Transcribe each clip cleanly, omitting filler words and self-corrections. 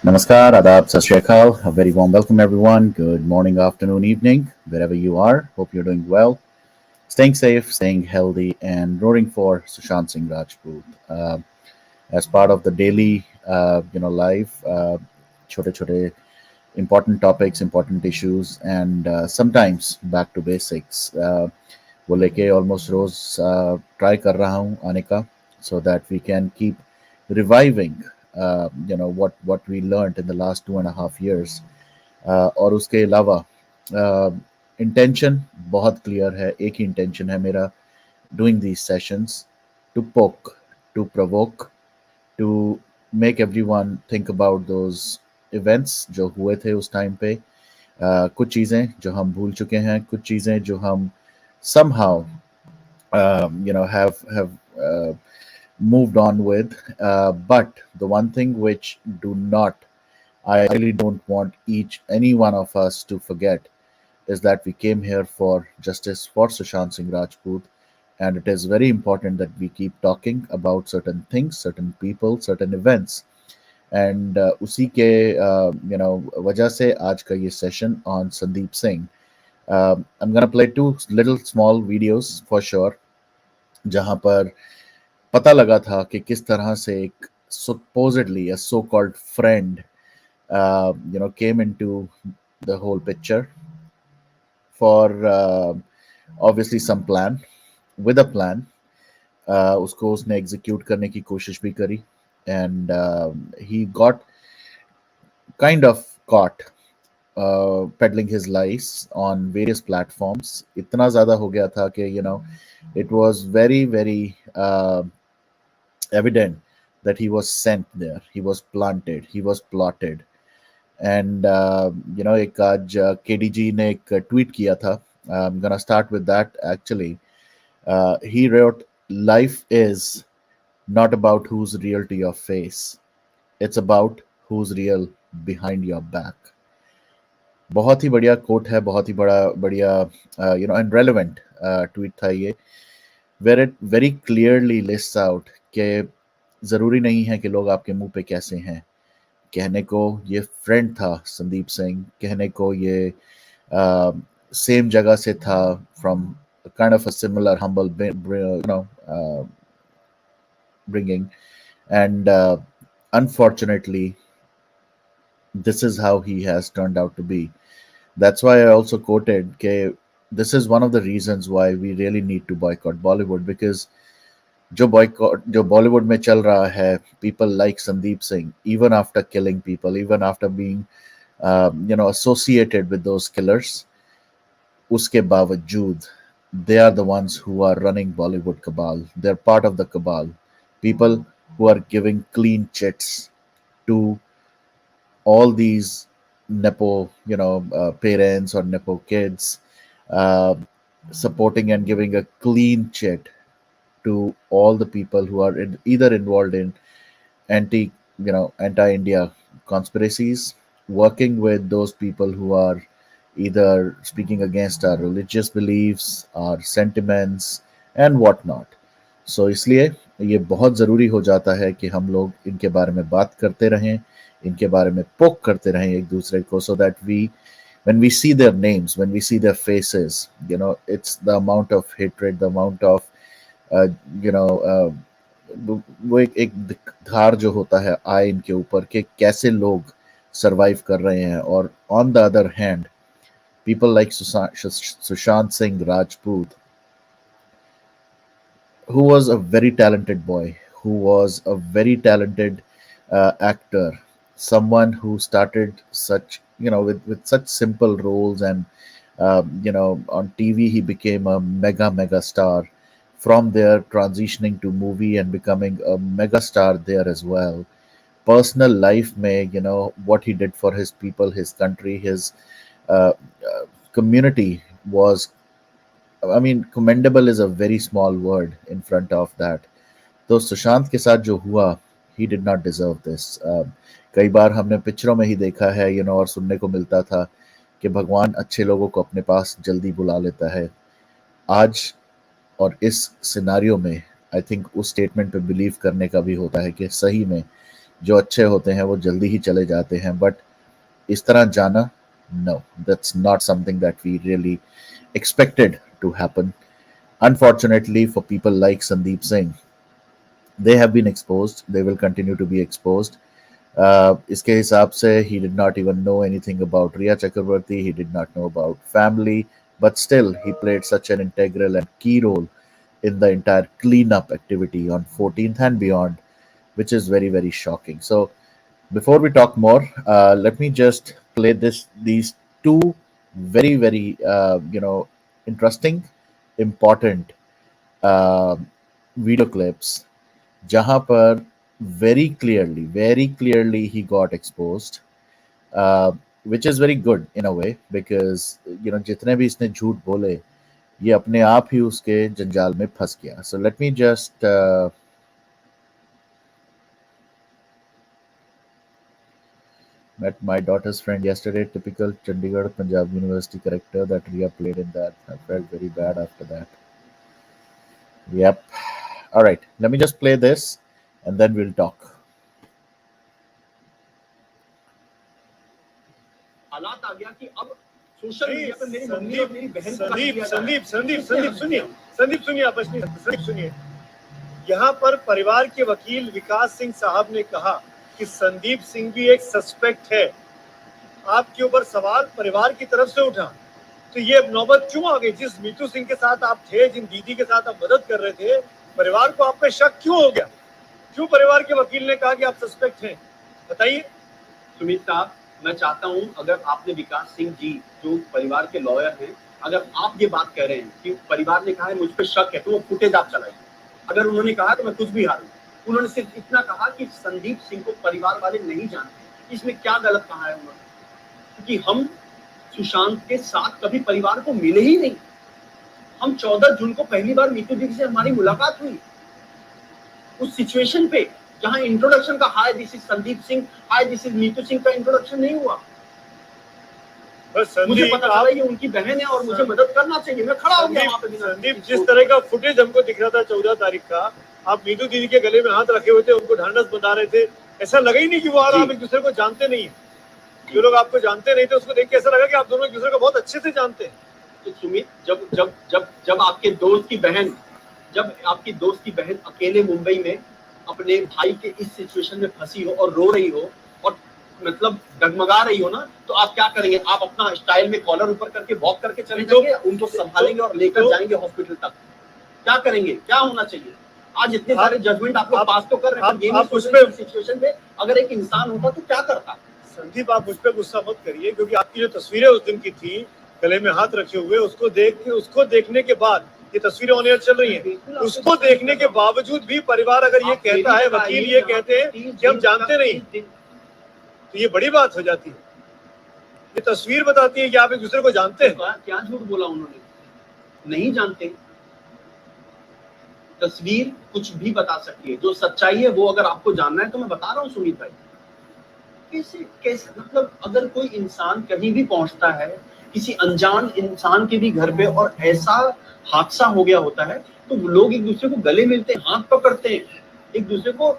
Namaskar, Adab, Sat Shri Akal. A very warm welcome, everyone. Good morning, afternoon, evening, wherever you are. Hope you're doing well, staying safe, staying healthy, and rooting for Sushant Singh Rajput. As part of the daily, live, chote chote important topics, important issues, and sometimes back to basics. वो लेके almost रोज try कर रहा हूँ आने का so that we can keep reviving what we learned in the last 2.5 years. और उसके अलावा इंटेंशन बहुत क्लियर है, एक ही इंटेंशन है मेरा doing these sessions to poke, to provoke, to make everyone think about those events जो हुए थे उस टाइम पे. कुछ चीज़ें जो हम भूल चुके हैं, कुछ चीज़ें जो हम somehow have moved on with. But the one thing which do not, I really don't want each any one of us to forget is that we came here for justice for Sushant Singh Rajput, and it is very important that we keep talking about certain things, certain people, certain events. And उसी के वजह से आज का ये session on Sandeep Singh. I'm gonna play two little small videos for sure, जहाँ पर पता लगा था कि किस तरह से एक supposedly a so-called friend came into the whole picture for obviously some plan, with a plan. उसको उसने execute करने की कोशिश भी करी, and he got kind of caught peddling his lies on various platforms. इतना ज़्यादा हो गया था कि it was very very evident that he was sent there, he was planted, he was plotted. And एक आज KDG ने एक ट्वीट किया था. I'm gonna start with that actually. He wrote, life is not about who's real to your face, it's about who's real behind your back. बहुत ही बढ़िया coat है, बहुत ही बढ़िया एंड रेलेवेंट ट्वीट था ये, where it very clearly lists out कि ज़रूरी नहीं है कि लोग आपके मुंह पे कैसे हैं. कहने को ये फ्रेंड था संदीप सिंह, कहने को ये सेम जगह से था, from kind of a similar humble bringing, and unfortunately this is how he has turned out to be. That's why I also quoted कि this is one of the reasons why we really need to boycott Bollywood, because जो बॉलीवुड में चल रहा है, people like Sandeep Singh, even after killing people, even after being associated with those killers, उसके बावजूद they are the ones who are running Bollywood cabal. They're part of the cabal. People who are giving clean chits to all these nepo parents or nepo kids, uh, supporting and giving a clean chit to all the people who are either involved in anti-India conspiracies, working with those people who are either speaking against our religious beliefs, our sentiments, and whatnot. सो इसलिए ये बहुत ज़रूरी हो जाता है कि हम लोग इनके बारे में बात करते रहें, इनके बारे में पोक करते रहें एक दूसरे को, so that when we see their names, when we see their faces, it's the amount of hatred, the amount of uh, you know uh, वो एक धार जो होता है आए इनके ऊपर कि कैसे लोग सरवाइव कर रहे हैं. और on the other hand, people like Sushant Singh Rajput, who was a very talented boy, who was a very talented actor, someone who started such, with such simple roles, and on TV he became a mega star. From there, transitioning to movie and becoming a mega star there as well. Personal life may, what he did for his people, his country, his community was, I mean, commendable is a very small word in front of that. तो सुशांत के साथ जो हुआ, he did not deserve this. कई बार हमने पिक्चरों में ही देखा है, और सुनने को मिलता था कि भगवान अच्छे लोगों को अपने पास जल्दी बुला लेता है. आज और इस सिनारियो में आई थिंक उस स्टेटमेंट पे बिलीव करने का भी होता है कि सही में जो अच्छे होते हैं वो जल्दी ही चले जाते हैं, बट इस तरह जाना, no, that's not something that we really expected to happen. Unfortunately, for people like Sandeep Singh, they have been exposed. They will continue to be exposed. इसके हिसाब से he did not even know anything about Riya Chakraborty. He did not know about family, but still he played such an integral and key role in the entire cleanup activity on 14th and beyond, which is very very shocking. So before we talk more, let me just play these two very very interesting, important uh, video clips जहाँ पर very clearly he got exposed, which is very good in a way because जितने भी इसने झूठ बोले ये अपने आप ही उसके जंजाल में फंस गया. So let me just met my daughter's friend yesterday. Typical Chandigarh Punjab University character that Riya played in that. I felt very bad after that. Yep. All right. Let me just play this and then we'll talk. हालात आ गया कि अब social media पे मेरी mummy और मेरी बहन को संदीप सुनिए आप संदीप सुनिए. यहाँ पर परिवार के वकील विकास सिंह साहब ने कहा कि संदीप सिंह भी एक सस्पेक्ट है. आपके ऊपर सवाल परिवार की तरफ से उठा, तो ये नौबत क्यों आ गई? जिस मीतू सिंह के साथ आप थे, जिन दीदी के साथ आप मदद कर रहे थे, परिवार को आप पे शक क्यों हो गया? क्यों परिवार के वकील ने कहा कि आप सस्पेक्ट हैं? बताइए. सुमित साहब, मैं चाहता हूं अगर आपने विकास सिंह जी जो परिवार के लॉयर हैं, अगर आप ये बात कह रहे हैं कि परिवार ने कहा है मुझ पर शक है, तो वो फुटेज आप चलाइए. अगर उन्होंने कहा तो मैं कुछ भी हारूं. उन्होंने सिर्फ इतना कहा कि संदीप सिंह को परिवार वाले नहीं जानते. इसमें क्या गलत कहा है उन्होंने? क्योंकि हम सुशांत के साथ कभी परिवार को मिले ही नहीं. हम 14 जून को पहली बार मीतू जी से हमारी मुलाकात हुई उस सिचुएशन पे जहां इंट्रोडक्शन का hi this is Sandeep Singh, hi this is Meetu Singh का इंट्रोडक्शन नहीं हुआ. बस मुझे पता चला ये उनकी बहन है और मुझे मदद करना चाहिए. मैं खड़ा हो गया वहां पे. संदीप, जिस तरह का फुटेज हमको दिख रहा था 14 तारीख का, आप मीतू दीदी के गले में हाथ रखे हुए थे, उनको ढांढस बता रहे थे, ऐसा लगा ही नहीं कि वो और आप एक दूसरे को जानते नहीं है. जो लोग आपको जानते नहीं थे उसको देख के ऐसा लगा कि आप दोनों एक दूसरे को बहुत अच्छे से जानते हैं. तो सुमित, जब जब जब जब आपके दोस्त की बहन अकेले मुंबई में अपने भाई के इस सिचुएशन में फंसी हो और रो रही हो और मतलब डगमगा रही हो ना, तो आप क्या करेंगे? आप अपना स्टाइल में कॉलर ऊपर करके वॉक करके चले जाएंगे, उनको संभालेंगे और लेकर जाएंगे हॉस्पिटल तक? क्या करेंगे? क्या होना चाहिए? आज इतने सारे जजमेंट आप लोग पास तो कर रहे हैं, आप उस पे सिचुएशन में अगर एक इंसान होता तो क्या करता? संदीप, आप उस पे गुस्सा मत करिए, क्योंकि आपकी जो तस्वीरें उस दिन की थी गले में हाथ रखे हुए, उसको देखने के बाद ये तस्वीरें ऑन एयर चल रही हैं, उसको देखने के बावजूद भी परिवार अगर ये कहता है, वकील ये कहते हैं कि हम जानते नहीं, तो ये बड़ी बात हो जाती है. ये तस्वीर बताती है कि आप एक दूसरे को जानते हैं. क्या झूठ बोला उन्होंने? नहीं जानते. तस्वीर कुछ भी बता सकती है. जो सच्चाई है वो अगर आपको जानना है तो मैं बता रहा हूँ सुमित भाई. कैसे मतलब अगर कोई इंसान कहीं भी पहुंचता है, किसी अनजान इंसान के भी घर पे, और ऐसा हादसा हो गया होता है, तो लोग एक दूसरे को गले मिलते हैं, हाथ पकड़ते हैं, एक दूसरे को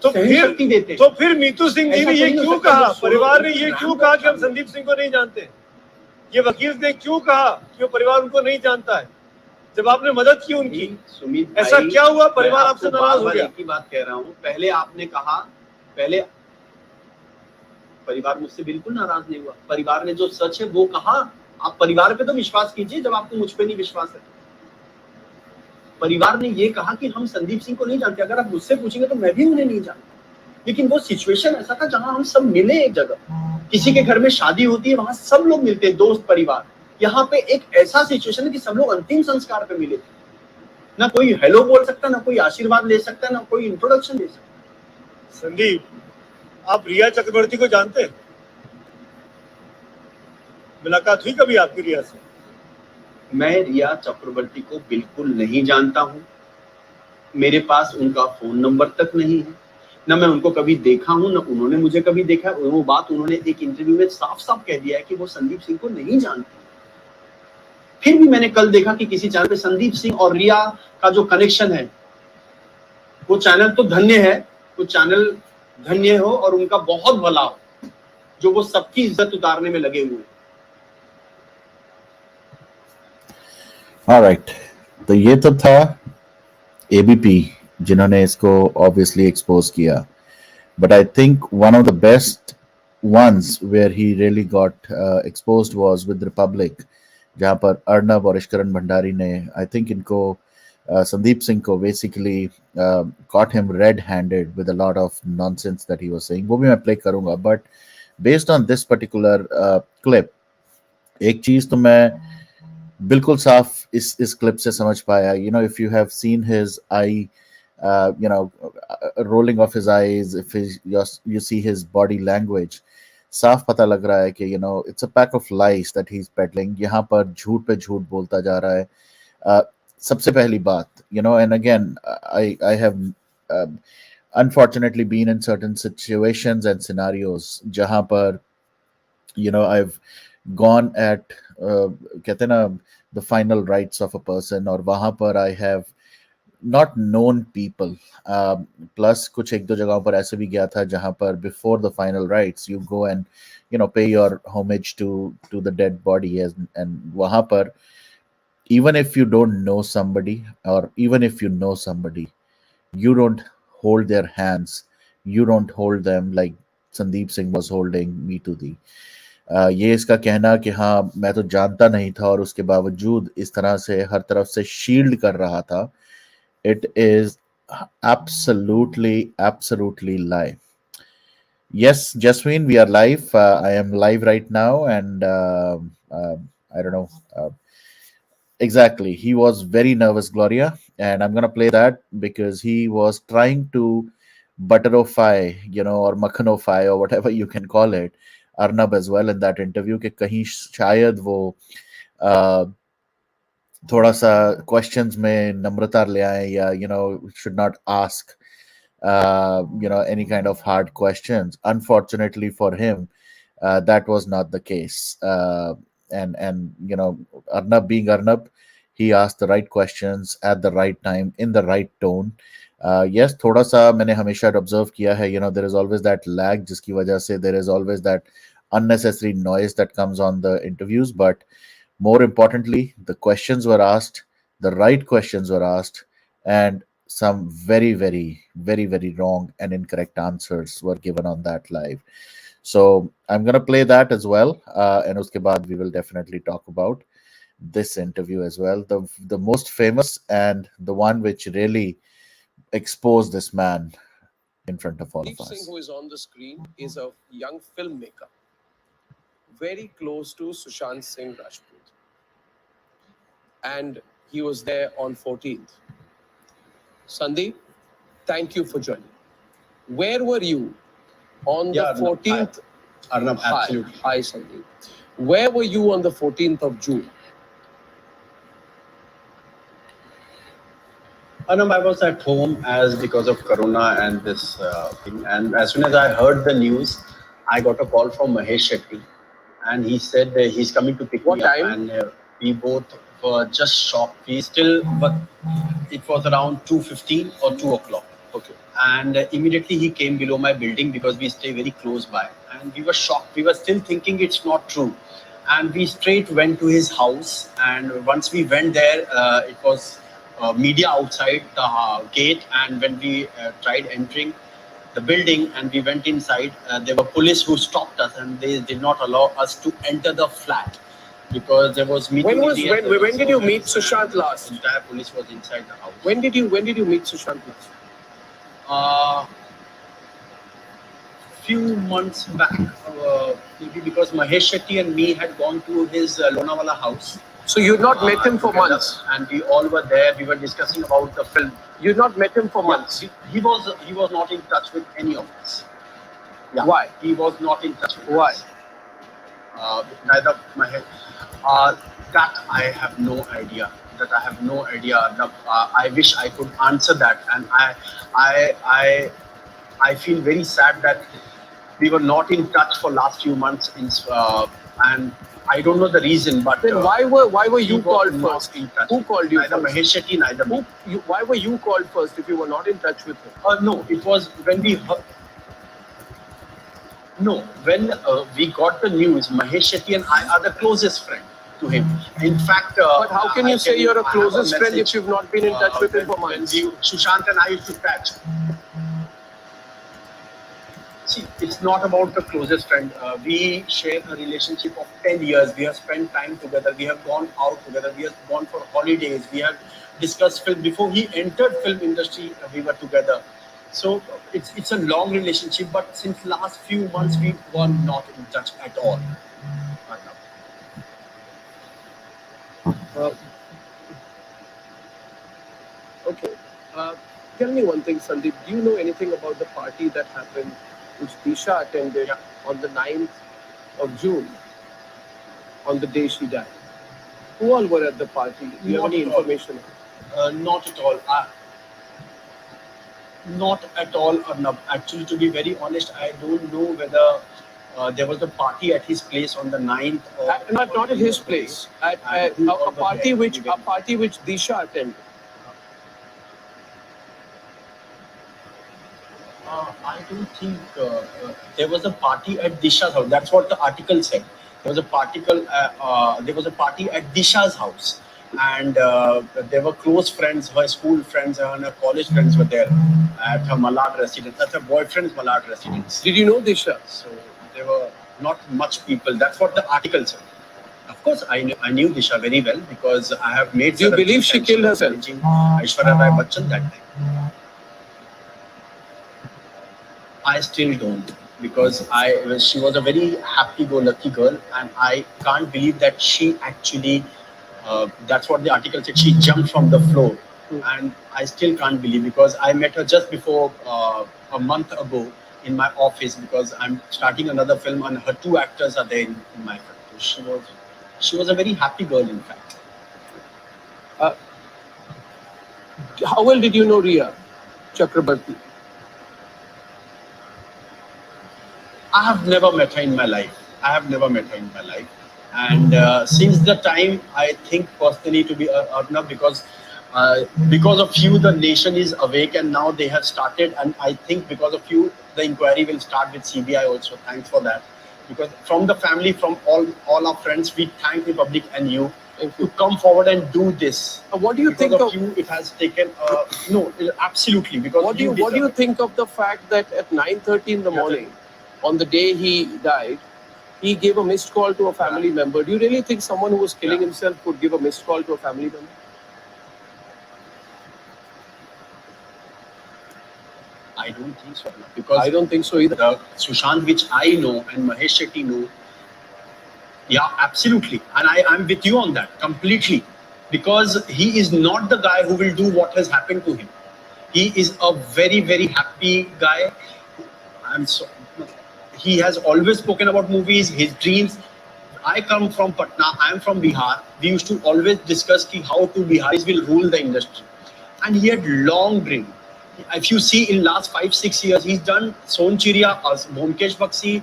तो फिर मीतू सिंह जी ने ये क्यों कहा, परिवार ने ये क्यों कहा कि हम संदीप सिंह को नहीं जानते? ये वकील ने क्यों कहा कि वो परिवार उनको नहीं जानता है, जब आपने मदद की उनकी? सुमित, ऐसा क्या हुआ परिवार आपसे नाराज हो गया? की बात कह रहा हूँ. पहले आपने कहा, पहले परिवार मुझसे बिल्कुल नाराज नहीं हुआ. परिवार ने जो सच है वो कहा. आप परिवार पे तो विश्वास कीजिए जब आपको मुझ पे नहीं विश्वास है. परिवार ने ये कहा कि हम संदीप सिंह को नहीं जानते. अगर आप मुझसे पूछेंगे तो मैं भी उन्हें नहीं जानता. लेकिन वो सिचुएशन ऐसा था जहां हम सब मिले एक जगह. किसी के घर में शादी होती है, वहां सब लोग मिलते हैं, दोस्त परिवार. यहाँ पे एक ऐसा सिचुएशन है कि सब लोग अंतिम संस्कार पे मिले थे. ना कोई हेलो बोल सकता, ना कोई आशीर्वाद ले सकता, ना कोई इंट्रोडक्शन दे सकता. संदीप, आप रिया चक्रवर्ती को जानते हैं? मुलाकात हुई कभी आपकी रिया से? मैं रिया चक्रवर्ती को बिल्कुल नहीं जानता हूं. मेरे पास उनका फोन नंबर तक नहीं है. ना मैं उनको कभी देखा हूं, ना उन्होंने मुझे कभी देखा. वो बात उन्होंने एक इंटरव्यू में साफ साफ कह दिया है कि वो संदीप सिंह को नहीं जानते. फिर भी मैंने कल देखा कि किसी चैनल पे संदीप सिंह और रिया का जो कनेक्शन है, वो चैनल तो धन्य है. वो चैनल धन्य हो और उनका बहुत भला हो, जो वो सबकी इज्जत उतारने में लगे हुए हैं। ऑलराइट, तो ये तो था एबीपी जिन्होंने इसको ऑब्वियसली एक्सपोज किया. But I think one of the best ones where he really got exposed was with Republic, जहाँ पर अर्नब और इश्करन भंडारी ने आई थिंक इनको संदीप सिंह को basically caught him red handed with a lot of nonsense that he was saying. वो भी मैं play करूंगा, but based on this particular clip एक चीज तो मैं बिल्कुल साफ इस क्लिप से समझ पाया. You know, if you have seen his I, you know, rolling of his eyes, if you see his body language, साफ पता लग रहा है कि it's a pack of lies that he's peddling. यहाँ पर झूठ पे झूठ बोलता जा रहा है. सबसे पहली बात, and again, I have uh, unfortunately been in certain situations and scenarios जहाँ पर I've gone at कहते हैं ना the final rights of a person, और वहाँ पर I have not known people. Plus कुछ एक दो जगहों पर ऐसे भी गया था जहाँ पर before the final rites you go and pay your homage to the dead body, and वहाँ पर even if you don't know somebody, or even if you know somebody, you don't hold their hands, you don't hold them like Sandeep Singh was holding me to the. ये इसका कहना कि हाँ मैं तो जानता नहीं था और उसके बावजूद इस तरह से हर तरफ से शील्ड कर रहा था, it is absolutely lie. Yes, Jasmine, we are live. I am live right now, and I don't know. Exactly, he was very nervous, Gloria, and I'm gonna play that because he was trying to butterify, or makhanify, or whatever you can call it, Arnab as well in that interview. कि कहीं शायद वो थोड़ा सा questions में नम्रता ले आए, या should not ask any kind of hard questions. Unfortunately for him, that was not the case. And Arnab being Arnab, he asked the right questions at the right time in the right tone. Yes, थोड़ा सा मैंने हमेशा observe किया है, there is always that lag जिसकी वजह से there is always that unnecessary noise that comes on the interviews. But more importantly, the questions were asked, the right questions were asked, and some very wrong and incorrect answers were given on that live. So I'm going to play that as well. And uske baad we will definitely talk about this interview as well. The most famous and the one which really exposed this man in front of all of Sandeep Singh, us. who is on the screen, is a young filmmaker, very close to Sushant Singh Rajput. And he was there on 14th. Sandeep, thank you for joining. Where were you on the 14th? Arnab, absolutely. Hi, Sandeep. Where were you on the 14th of June? Arnab, I was at home as because of Corona and this thing. And as soon as I heard the news, I got a call from Mahesh Shetty, and he said he's coming to pick What me up. time? And we both were just shocked. We still, but it was around 2:15 or 2 o'clock. Okay. And immediately he came below my building because we stay very close by. And we were shocked. We were still thinking it's not true. And we straight went to his house. And once we went there, it was media outside the gate. And when we tried entering the building and we went inside, there were police who stopped us, and they did not allow us to enter the flat because there was meeting. When did you meet Sushant last? The entire police was inside the house. When did you meet Sushant last? Few months back, maybe because Mahesh Shetty and me had gone to his Lonavala house. So you'd not met him for together, months? and we all were there. We were discussing about the film. You'd not met him for months? He was not in touch with any of us. Yeah. Why? He was not in touch with Why? us. Neither Mahesh. That I have no idea. I wish I could answer that, and I feel very sad that we were not in touch for last few months. And I don't know the reason, but Then why were you called first? Who called you Neither first? Mahesh Shetty, neither me. Why were you called first if you were not in touch with him? No, it was when we heard. No, when we got the news, Mahesh Shetty and I are the closest friend to him. In fact, But how can I you say tell you're a I have closest friend if message, you've not been in touch with him for when months? Sushant and I used to catch. See, it's not about the closest friend. We share a relationship of 10 years. We have spent time together. We have gone out together. We have gone for holidays. We have discussed film. Before he entered film industry, we were together. So it's a long relationship, but since last few months, we were not in touch at all. Uh, okay. Uh, Tell me one thing, Sandeep. Do you know anything about the party that happened, which Disha attended Yeah. on the 9th of June, on the day she died? Who all were at the party? Do you have Not any at all. information? Not at all. Not at all, Arnab. Actually, to be very honest, I don't know whether there was a party at his place on the 9th. Not at his place. At a party which Disha attended. I don't think there was a party at Disha's house. That's what the article said. There was a party at Disha's house, and there were close friends. Her school friends and her college friends were there at her Malad residence. At her boyfriend's Malad residence. Did you know Disha? So there were not much people. That's what the article said. Of course, I knew Disha very well because I have made. Do you believe she killed herself? Aishwarya Rai Bachchan that time. I still don't because she was a very happy-go-lucky girl, and I can't believe that she actually. That's what the article said. She jumped from the floor, and I still can't believe because I met her just before a month ago in my office because I'm starting another film, and her two actors are there in my film. She was a very happy girl, in fact. How well did you know Riya Chakrabarti? I have never met her in my life. And since the time, I think personally to be Arnab because of you, the nation is awake, and now they have started. And I think because of you, the inquiry will start with CBI also. Thanks for that. Because from the family, from all our friends, we thank the public and you to come forward and do this. What do you Because think of you? It has taken no, absolutely. Because what do you think of the fact that at 9:30 in the morning, on the day he died, he gave a missed call to a family member? Do you really think someone who was killing himself could give a missed call to a family member? I don't think so. Because I don't think so either. The Sushant, which I know, and Mahesh Shetty know, yeah, absolutely. And I'm with you on that completely. Because he is not the guy who will do what has happened to him. He is a very, very happy guy. He has always spoken about movies, his dreams. I come from Patna, I am from Bihar. We used to always discuss how two Biharis will rule the industry. And he had long dream. If you see in last 5-6 years, he's done Son Chiriya, Bhomkesh Bakshi,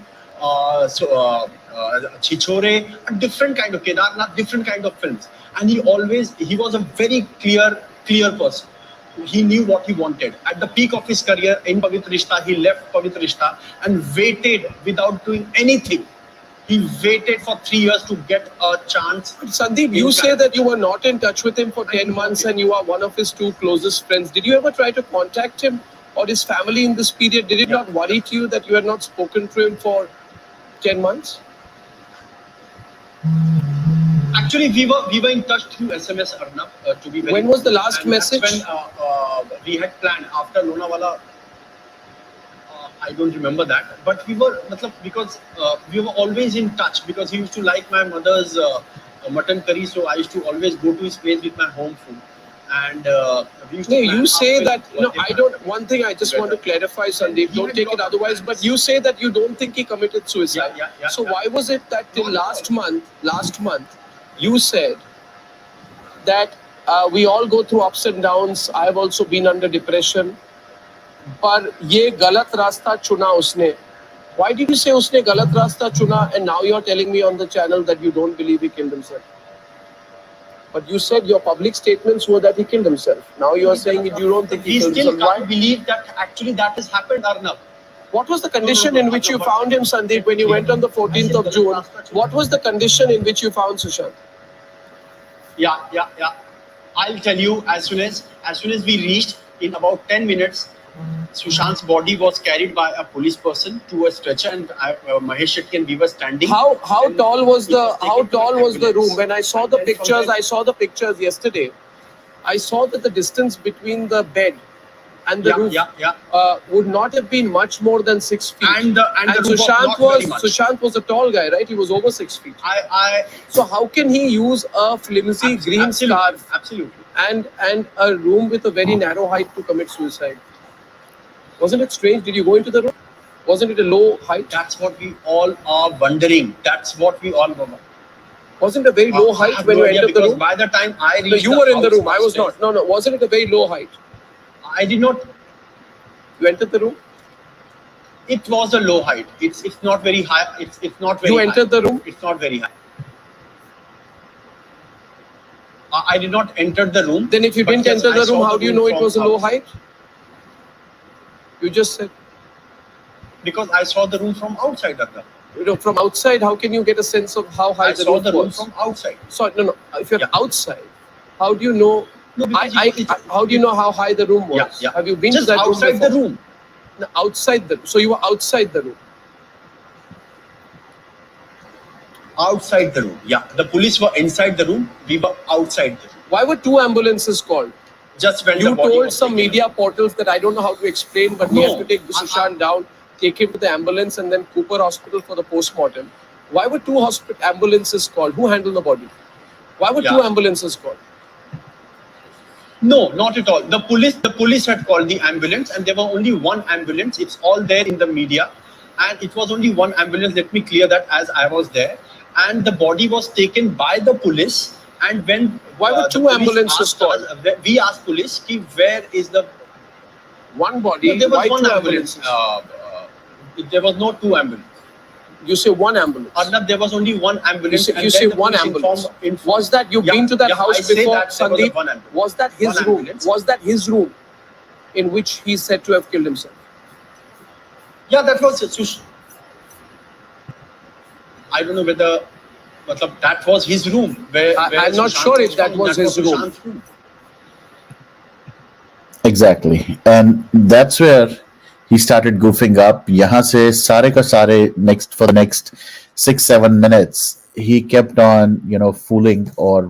Chichore, a different kind of Kedarnath, different kind of films. And he was a very clear person. He knew what he wanted. At the peak of his career in Pavitra Rishta, he left Pavitra Rishta and waited without doing anything. He waited for 3 years to get a chance. Sandeep, you say that you were not in touch with him for 10 months and you are one of his two closest friends. Did you ever try to contact him or his family in this period? Did it not worry to you that you had not spoken to him for 10 months? Actually, we were in touch through SMS, Arnab. To be very when was the last message? When we had planned after Lonavala. I don't remember that, but we were because we were always in touch because he used to like my mother's mutton curry, so I used to always go to his place with my home food. And we used to you say that I don't. One thing I just want to clarify, Sandeep. Don't take it otherwise. But you say that you don't think he committed suicide. So why was it that till last month, you said that we all go through ups and downs. I have also been under depression. पर ये गलत रास्ता चुना उसने. Why did you say उसने गलत रास्ता चुना? And now you're telling me on the channel that you don't believe he killed himself. But you said your public statements were that he killed himself. Now you are saying you don't think he killed himself. We still can't believe that actually that has happened, Arnab. What was the condition in which you found him, Sandeep, when you went on the 14th of June? What was the condition in which you found Sushant? Yeah. I'll tell you as soon as we reached in about 10 minutes. Sushant's body was carried by a police person to a stretcher, and Mahesh Shetty and we were standing. How Then tall was it the was taken how to tall was the ambulance. room? When I saw the And then from pictures, there- I saw the pictures yesterday. I saw that the distance between the bed and the roof Yeah. would not have been much more than 6 feet. And the roof was Sushant not was very much. Sushant was a tall guy, right? He was over 6 feet. I So how can he use a flimsy green scarf absolutely. and a room with a very narrow height to commit suicide? Wasn't it strange? Did you go into the room? Wasn't it a low height? That's what we all are wondering. That's what we all were. Wasn't it a very low I height have when no you idea, entered the because room? by the time I No, reached you were in the house room. I was upstairs, not. No. Wasn't it a very low height? I did not. You entered the room. It was a low height. It's not very high. It's not very. You high. entered the room. It's not very high. I did not enter the room. Then if you but didn't yes, enter I the room, saw how do you know it from was a low outside. height? You just said. Because I saw the room from outside, Dagda. From outside, how can you get a sense of how high I the saw roof the room was? from outside. So no. If you're Yeah. outside, how do you know? No, because How do you know how high the room was? Yeah. Have you been Just to that outside room the before? room. No, outside the. So you were outside the room. Outside the room. Yeah. The police were inside the room. We were outside the room. Why were 2 ambulances called? Just when the You body told was some taken. media portals that I don't know how to explain, but we No. have to take Sushant down, take him to the ambulance, and then Cooper Hospital for the postmortem. Why were 2 ambulances called? Who handled the body? Why were 2 Yeah. ambulances called? No, not at all. The police had called the ambulance, and there was only one ambulance. It's all there in the media, and it was only one ambulance. Let me clear that, as I was there, and the body was taken by the police. And when Why were the 2 police ambulances asked called? we asked police, ki, where is the? One body. No, there was Why one 2 ambulance. ambulances? There was no 2 ambulances. You say one ambulance. Arnab, there was only one ambulance. You and say then the one police ambulance. informed- Was that you've Yeah, been to that yeah, house I say before, that there was Sandeep? one ambulance. Was that his One room? ambulance. Was that his room in which he's said to have killed himself? Yeah, that was I don't know whether that was his room. Where I'm not Sushant sure if that from. was his room. Sushant's room. Exactly. And that's where he started goofing up. यहाँ से सारे का सारे next for the next 6-7 minutes he kept on fooling or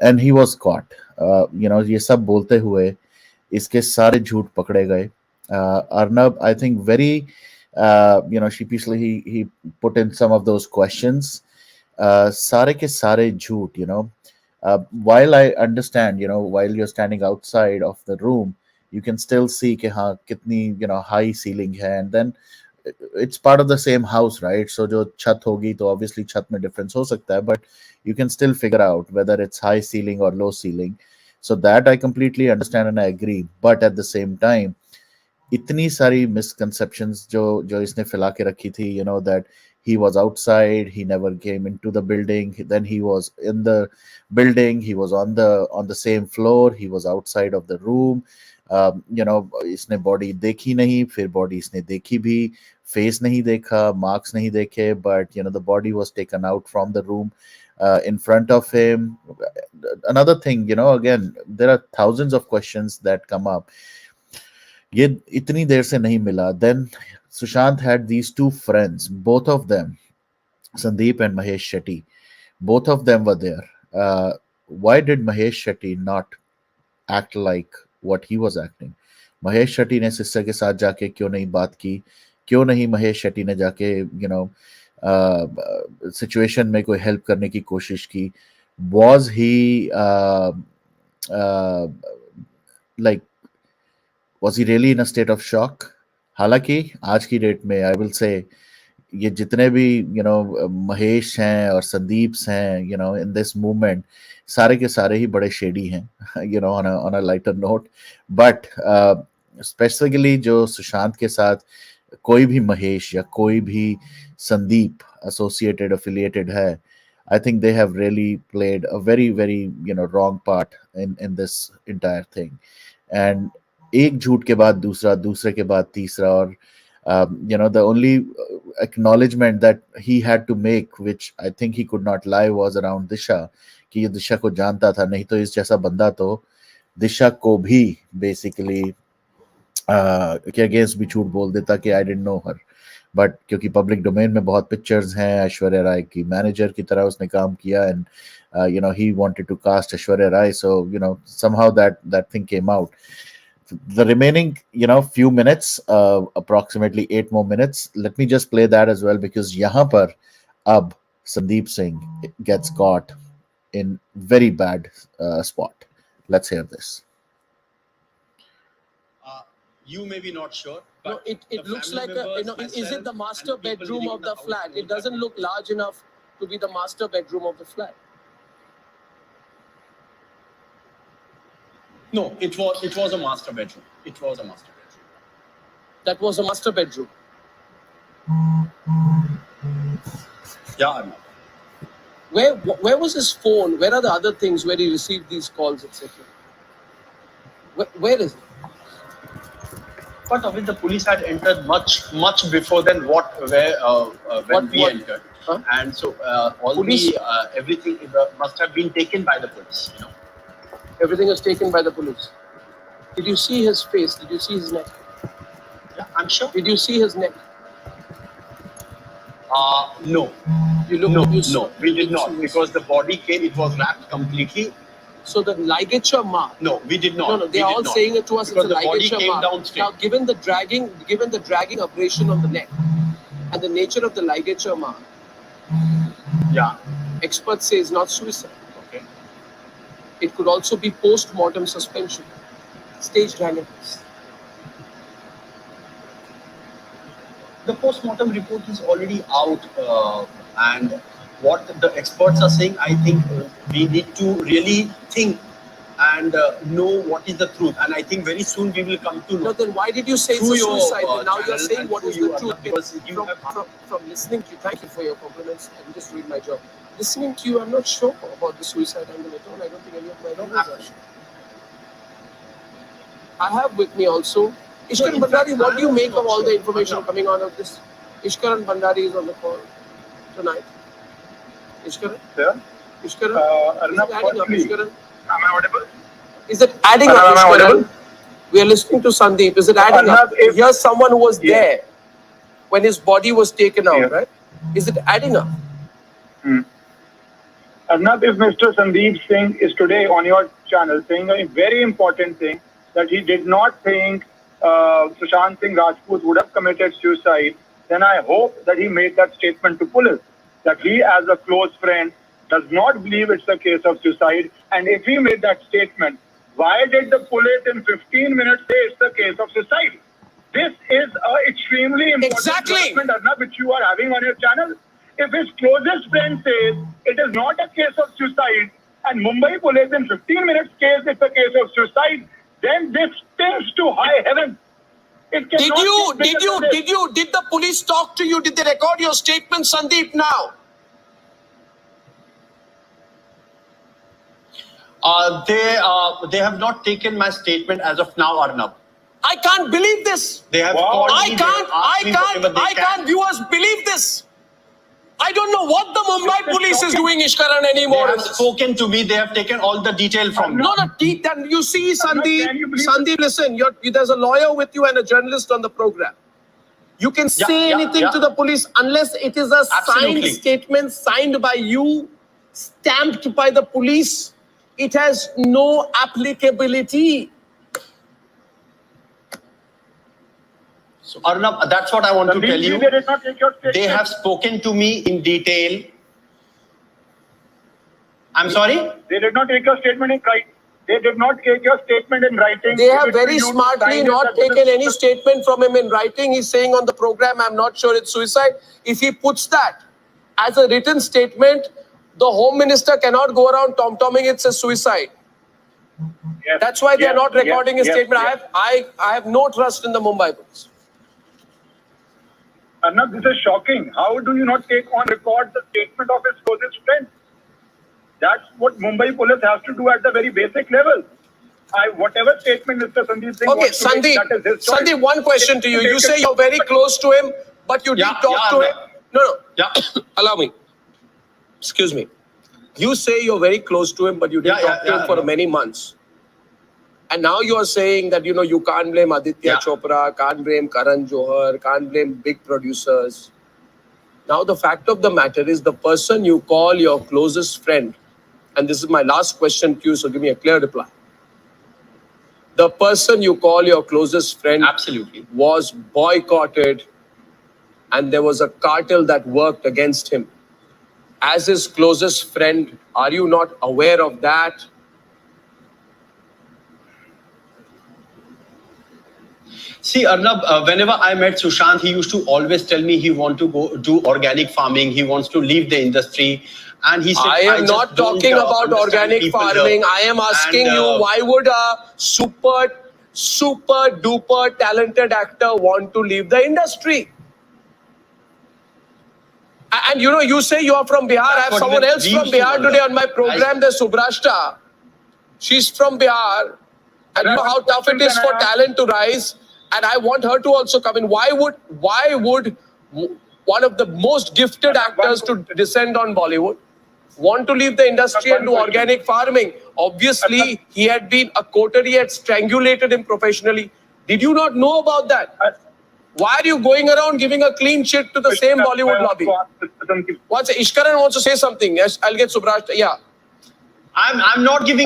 and he was caught. ये सब बोलते हुए इसके सारे झूठ पकड़े गए. Arnab, I think very sheepishly he put in some of those questions. सारे के सारे झूठ. While I understand, while you're standing outside of the room, you can still see कि हाँ कितनी high ceiling है, and then it's part of the same house, right? So जो छत होगी तो obviously छत में difference हो सकता है, but you can still figure out whether it's high ceiling or low ceiling. So that I completely understand and I agree. But at the same time, इतनी सारी misconceptions जो इसने फैला के रखी थी, that he was outside, he never came into the building, then he was in the building, he was on the same floor, he was outside of the room. इसने body देखी नहीं, फिर बॉडी इसने देखी भी, फेस नहीं देखा, marks नहीं देखे, but the body was taken out from the room in front of him. Another thing, again, there are thousands of questions that come up. ये इतनी देर से नहीं मिला. Then Sushant had these 2 friends, both of them, Sandeep and Mahesh Shetty. Both of them were there. Why did Mahesh Shetty not act like what he was acting? Mahesh Shetty ने sister के साथ जाके क्यों नहीं बात की? क्यों नहीं महेश शेट्टी ने जाके सिचुएशन में कोई हेल्प करने की कोशिश की? Was he like, was he really in a state of shock? हालांकि आज की डेट में आई विल से ये जितने भी महेश हैं और संदीप्स हैं इन दिस मूवमेंट, सारे के सारे ही बड़े शेडी हैं on a lighter note. But specifically जो सुशांत के साथ कोई भी महेश या कोई भी संदीप एसोसिएटेड एफिलिएटेड है, I think they have really played a very, very wrong part in this entire thing. And एक झूठ के बाद दूसरा, दूसरे के बाद तीसरा, और The only acknowledgement that he had to make, which I think he could not lie, was around Disha, कि ये दिशा को जानता था, नहीं तो इस जैसा बंदा तो दिशा को भी बेसिकली के अगेंस्ट भी झूठ बोल देता कि I didn't know her, but क्योंकि पब्लिक डोमेन में बहुत पिक्चर्स हैं ऐश्वर्या राय की मैनेजर की तरह उसने काम किया, and he wanted to cast Aishwarya Rai, so somehow that thing came out. The remaining few minutes, approximately 8 more minutes, let me just play that as well, because yahan par ab Sandeep Singh gets caught in very bad spot. Let's hear this. You may be not sure. No, it looks like is it the master bedroom of the flat? It doesn't look large enough to be the master bedroom of the flat. No, it was a master bedroom. It was a master bedroom. That was a master bedroom. Yeah, Arnab. Where was his phone? Where are the other things where he received these calls, etc.? Where is it? But of it, the police had entered much before than when we entered. Huh? And so everything must have been taken by the police. Everything is taken by the police. Did you see his face? Did you see his neck? Yeah, I'm sure. Did you see his neck? No. No, we did not, because the body came. It was wrapped completely. So the ligature mark. No, we did not. No, they are all saying it to us. Because it's a the body ligature came mark. down straight. Now, given the dragging abrasion on the neck, and the nature of the ligature mark, Yeah. experts say is not suicide. Okay. It could also be post-mortem suspension, staged hanging. The post-mortem report is already out, and what the experts are saying, I think we need to really think and know what is the truth. And I think very soon we will come to know. No, then why did you say it's Through a your, suicide? Then now channel you're saying and what through is the you, truth? because you From listening to you, thank you for your compliments. I'm just doing my job. Listening to you, I'm not sure about the suicide angle at all. I don't think any of my viewers are sure. I have with me also Ishkaran Bhandari. What do you make of all the information coming out of this? Ishkaran Bhandari is on the call tonight. Ishkaran? Yeah. Ishkaran? Arnab, is it adding up, firstly, Ishkaran? am I audible? Is it adding up, Am I Ishkaran? audible? We are listening to Sandeep. Is it adding Arnab, up? if- Here's someone who was Yeah. there when his body was taken out, Yeah. right? Is it adding up? Arnab, if Mr. Sandeep Singh is today on your channel saying a very important thing, that he did not think Sushant Singh Rajput would have committed suicide, then I hope that he made that statement to police, that he as a close friend does not believe it's a case of suicide. And if he made that statement, why did the police in 15 minutes say it's a case of suicide? This is an extremely important Exactly. development, Arnab, which you are having on your channel. If his closest friend says it is not a case of suicide, and Mumbai police in 15 minutes says it's a case of suicide, then this stings to high heaven. It Did cannot be bigger than this. did the police talk to you? Did they record your statement, Sandeep, now? They have not taken my statement as of now, Arnab. I can't believe this. They have Wow. called I me, they have asked me whatever they can. can't, viewers, believe this. I don't know what the Mumbai This is police is shocking. doing, Ishkaran, They anymore. have spoken to me. They have taken all the detail from me. No, then you see, Sandeep, can you believe Sandeep, listen, there's a lawyer with you and a journalist on the program. You can say anything to the police unless it is a signed Absolutely. statement signed by you, stamped by the police. It has no applicability. So, Arnab, that's what I want to Sandeep tell ji, you. they did not take your statement. They have spoken to me in detail. I'm sorry? They did not take your statement in writing. They did not take your statement in writing. They have Give it to very you to smartly sign it not as a- taken any statement from him in writing. He's saying on the program, I'm not sure it's suicide. If he puts that as a written statement, the Home Minister cannot go around tom-tomming it's a suicide. Yes, That's why they are yes, not recording his yes, statement. yes. I have no trust in the Mumbai police. Arnab, this is shocking. How do you not take on record the statement of his closest friend? That's what Mumbai police has to do at the very basic level. Whatever statement Mr. Sandeep Singh Okay, wants to make, Sandeep. that is his choice. Sandeep, one question to you. You say you're very close to him, but you did talk to him. No. Yeah. Allow me. Excuse me. You say you're very close to him, but you didn't talk to him for many months. And now you are saying that you can't blame Aditya Chopra, can't blame Karan Johar, can't blame big producers. Now the fact of the matter is the person you call your closest friend, and this is my last question to you, so give me a clear reply. The person you call your closest friend Absolutely. was boycotted, and there was a cartel that worked against him. As his closest friend, are you not aware of that? See, Arnab, whenever I met Sushant, he used to always tell me he want to go do organic farming. He wants to leave the industry. And he said, I am just not don't, talking about understand organic people farming. here." I am asking And, you, why would a super duper talented actor want to leave the industry? And you say you are from Bihar. I have what someone we else from used to Bihar wonder. today on my program. There's Subrashta. She's from Bihar. And you know how tough it is for talent to rise. And I want her to also come in. Why would one of the most gifted actors to descend on Bollywood want to leave the industry and do organic farming? Obviously, he had been a coterie, had strangulated him professionally. Did you not know about that? Why are you going around giving a clean chit to the same Bollywood lobby? Once Ishkaran wants to say something. Yes, I'll get Subrashta. Yeah. I'm not giving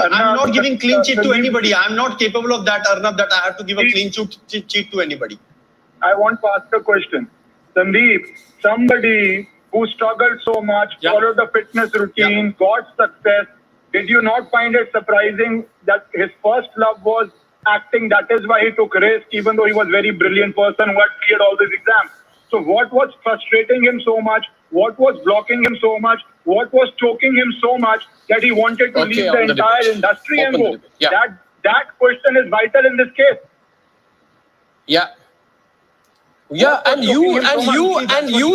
clean cheat to anybody. I'm not capable of that, Arnab, that I have to give a clean cheat to anybody. I want to ask a question. Sandeep, somebody who struggled so much, followed the fitness routine, got success, did you not find it surprising that his first love was acting? That is why he took risk, even though he was a very brilliant person who had cleared all these exams. So what was frustrating him so much? What was blocking him so much? What was choking him so much that he wanted to leave the entire industry and go? That question is vital in this case. Yeah. Yeah, and you,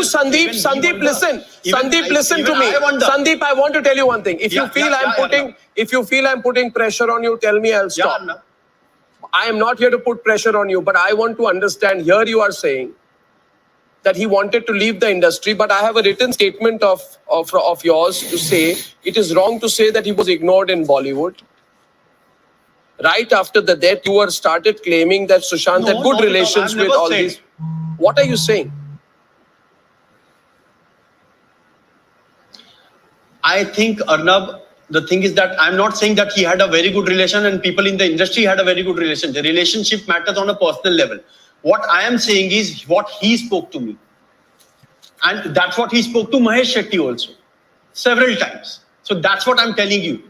Sandeep, listen. Sandeep, listen to me. Sandeep, I want to tell you one thing. If you feel I'm putting pressure on you, tell me, I'll stop. I am not here to put pressure on you, but I want to understand. Here you are saying that he wanted to leave the industry, but I have a written statement of yours to say it is wrong to say that he was ignored in Bollywood. Right after the death, you were started claiming that Sushant had good relations with all these. What are you saying? I think, Arnab, the thing is that I'm not saying that he had a very good relation and people in the industry had a very good relation. The relationship matters on a personal level. What I am saying is what he spoke to me. And that's what he spoke to Mahesh Shetty also. Several times. So that's what I'm telling you.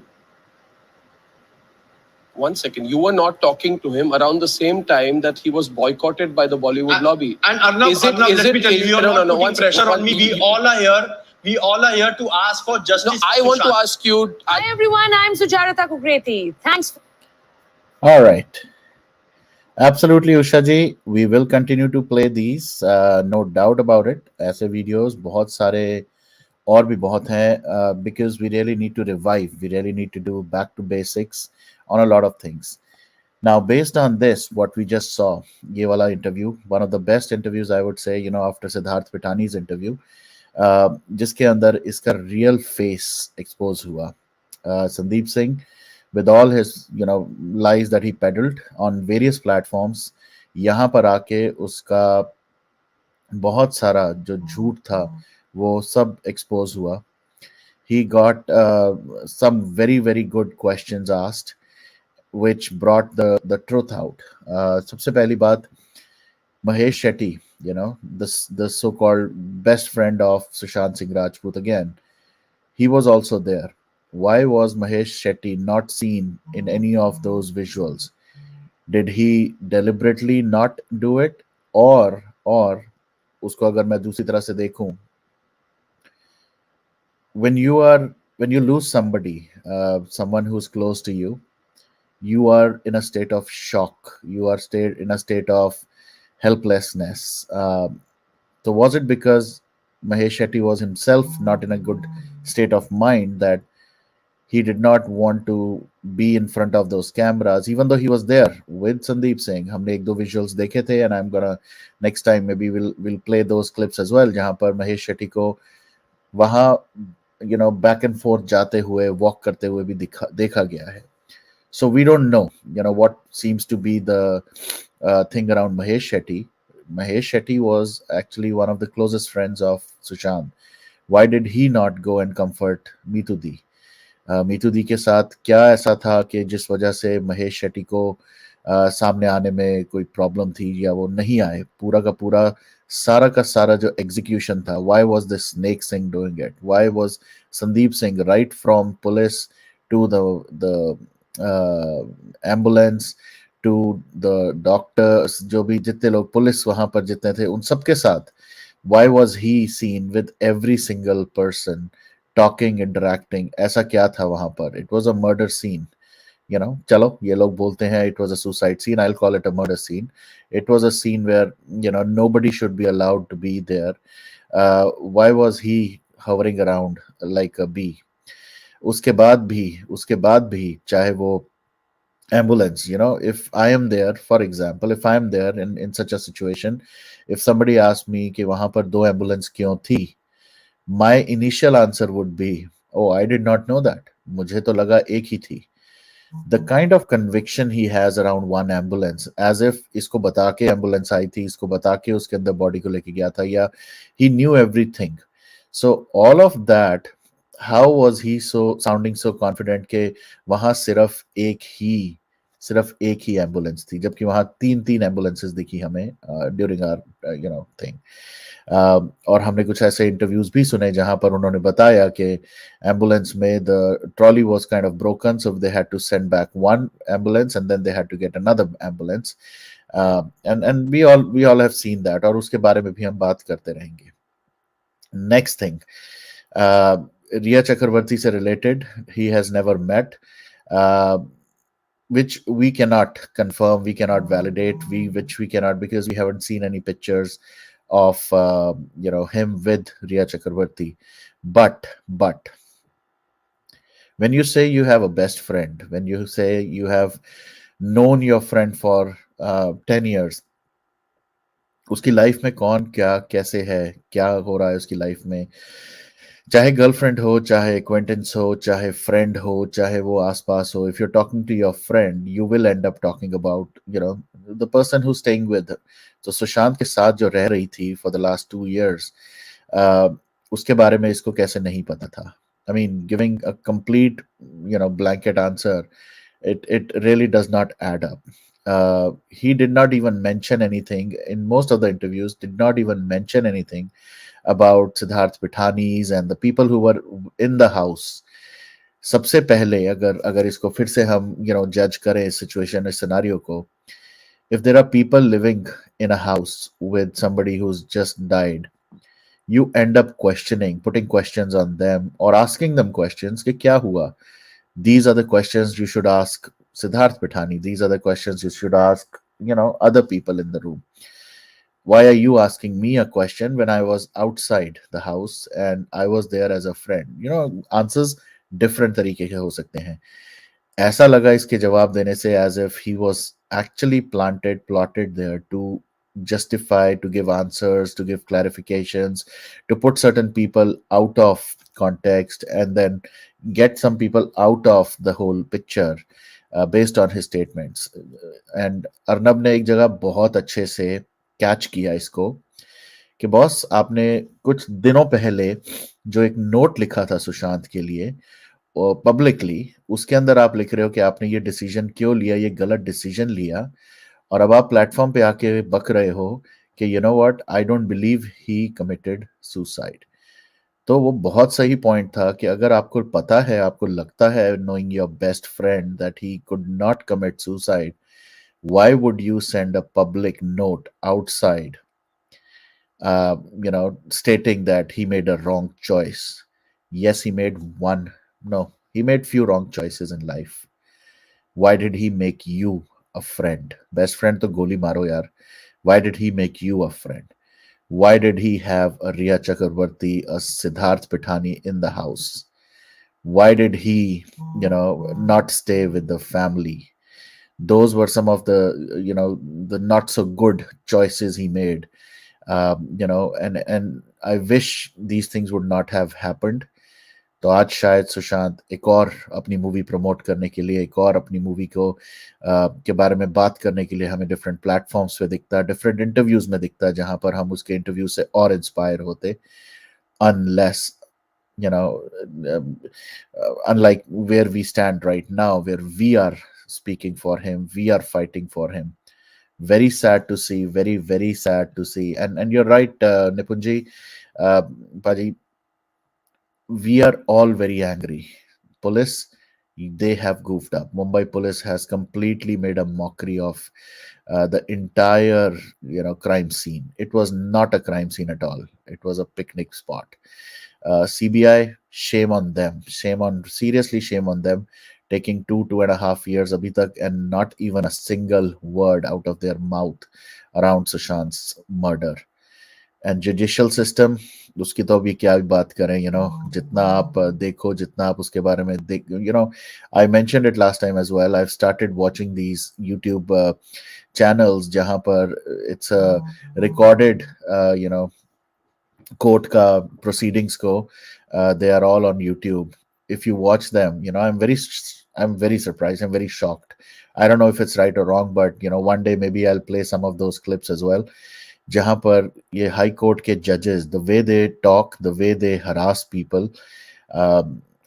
1 second. You were not talking to him around the same time that he was boycotted by the Bollywood lobby. And Arnab, let me tell you, you're not putting pressure on me. We all are here to ask for justice. No, I want to ask you. Hi everyone, I'm Sujarata Kukreti. Thanks. All right. Absolutely, Ushaji. We will continue to play these. No doubt about it. ऐसे videos बहुत सारे और भी बहुत हैं because we really need to revive. We really need to do back to basics on a lot of things. Now, based on this, what we just saw, ये वाला interview, one of the best interviews I would say, after Siddharth Pitani's interview, जिसके अंदर इसका real face expose हुआ. Sandeep Singh, with all his lies that he peddled on various platforms, यहाँ पर आके उसका बहुत सारा जो झूठ था वो सब expose हुआ. He got some very very good questions asked, which brought the truth out. सबसे पहली बात, Mahesh Shetty, the so-called best friend of Sushant Singh Rajput again, he was also there. Why was Mahesh Shetty not seen in any of those visuals? Did he deliberately not do it, or उसको अगर मैं दूसरी तरह से देखूं, when you lose somebody, someone who's close to you, you are in a state of shock. You are in a state of helplessness. So was it because Mahesh Shetty was himself not in a good state of mind that He did not want to be in front of those cameras, even though he was there with Sandeep Singh. हमने एक दो visuals देखे थे, and I'm gonna next time maybe we'll play those clips as well, जहाँ पर महेश शेट्टी को वहाँ back and fourth जाते हुए वॉक करते हुए भी देखा गया है. So we don't know, what seems to be the thing around Mahesh Shetty. Mahesh Shetty was actually one of the closest friends of Sushant. Why did he not go and comfort Meetu Di? Meetu दी के साथ क्या ऐसा था कि जिस वजह से महेश शेट्टी को सामने आने में कोई प्रॉब्लम थी या वो नहीं आए? पूरा का सारा जो एग्जीक्यूशन था, why was the snake Singh doing it? Why was Sandeep Singh right from police to the ambulance to the doctors, जो भी जितने लोग पुलिस वहां पर जितने थे उन सबके साथ, why was he seen with every single person talking, interacting? ऐसा क्या था वहां पर? It was a murder scene. चलो ये लोग बोलते हैं it was a suicide scene. I'll call it a murder scene. It was a scene where nobody should be allowed to be there. Why was he hovering around like a bee? उसके बाद भी चाहे वो ambulance, if I am there, for example, if I am there in such a situation, if somebody asks me कि वहां पर दो ambulance क्यों थी, my initial answer would be, oh, I did not know that. मुझे तो लगा एक ही थी. The kind of conviction he has around one ambulance, as if इसको बता के एम्बुलेंस आई थी, इसको बता के उसके अंदर बॉडी को लेके गया था, या he knew everything. So all of that, how was he so sounding so confident के वहां सिर्फ एक ही एम्बुलेंस थी, जबकि वहां तीन तीन एम्बुलेंसेस दिखी हमें ड्यूरिंग आवर थिंग. और हमने कुछ ऐसे इंटरव्यूज भी सुने जहां पर उन्होंने बताया कि एम्बुलेंस में the trolley was kind of broken, so they had to send back one ambulance and then they had to get another ambulance. And we all have seen that, और उसके बारे में भी हम बात करते रहेंगे. नेक्स्ट थिंग, रिया चक्रवर्ती से related, he has never met, which we cannot confirm, we cannot validate, which we cannot, because we haven't seen any pictures of him with Riya Chakravarti. But when you say you have a best friend, when you say you have known your friend for 10 years, उसकी life में कौन क्या कैसे है, क्या हो रहा है उसकी लाइफ में, चाहे गर्लफ्रेंड हो, चाहे एक्वेंटेंस हो, चाहे फ्रेंड हो, चाहे वो आसपास हो, if you are talking to your friend, you will end up talking about the person who staying with. तो सुशांत के साथ जो रह रही थी फॉर द लास्ट 2 years, उसके बारे में इसको कैसे नहीं पता था? I mean, giving a complete blanket answer, it really does not add up. He did not even mention anything in most of the interviews, did not even mention anything about Siddharth Pithanis and the people who were in the house. सबसे पहले अगर इसको फिर से हम जज करें इस सिचुएशन, इस सिनारियो को, if there are people living in a house with somebody who's just died, you end up putting questions on them or asking them questions कि क्या हुआ. These are the questions you should ask Siddharth Pithani. These are the questions you should ask other people in the room. Why are you asking me a question when I was outside the house and I was there as a friend? Answers different तरीके के हो सकते हैं. ऐसा लगा इसके जवाब देने से as if he was actually plotted there to justify, to give answers, to give clarifications, to put certain people out of context and then get some people out of the whole picture based on his statements. And Arnab ने एक जगह बहुत अच्छे से catch किया इसको कि boss, आपने कुछ दिनों पहले जो एक नोट लिखा था सुशांत के लिए पब्लिकली, उसके अंदर आप लिख रहे हो कि आपने ये डिसीजन क्यों लिया, ये गलत डिसीजन लिया, और अब आप प्लेटफॉर्म पे आके बक रहे हो कि you know what, I don't believe he committed suicide. तो वो बहुत सही पॉइंट था कि अगर आपको पता है, आपको लगता है, knowing your best friend, that he could not commit suicide, why would you send a public note outside stating that he made a wrong choice? Yes, he made one. No, he made few wrong choices in life. Why did he make you a friend? Best friend to goli maro yaar. Why did he make you a friend? Why did he have a Riya Chakravarti, a Siddharth Pithani in the house? Why did he, not stay with the family? Those were some of the, the not so good choices he made. And I wish these things would not have happened. तो आज शायद सुशांत एक और अपनी movie promote करने के लिए, एक और अपनी मूवी को के बारे में बात करने के लिए हमें डिफरेंट प्लेटफॉर्म्स पे दिखता है, डिफरेंट इंटरव्यूज में दिखता है, जहां पर हम उसके इंटरव्यू से और इंस्पायर होते. Unless, you know unlike where we stand right now, where we are speaking for him, we are fighting for him. Very sad to see, very very sad to see. And you're right, Nipunji, uh, Baji, we are all very angry. Police, they have goofed up. Mumbai police has completely made a mockery of the entire, crime scene. It was not a crime scene at all. It was a picnic spot. CBI, shame on them. Shame on, seriously, shame on them. Taking 2.5 years abhi tak, and not even a single word out of their mouth around Sushant's murder. And judicial system, उसकी तो अभी क्या बात करें. जितना आप देखो, जितना आप उसके बारे में देख, I mentioned it last time as well. I started watching these YouTube channels जहां पर इट्स रिकॉर्डेड, कोर्ट का प्रोसीडिंग्स को. They are all on YouTube. If you watch them, I'm very surprised, I'm very shocked. I don't know if it's right or wrong, but one day maybe I'll play some of those clips as well. जहां पर ये high court के जजेस, the way they talk, the way they harass people,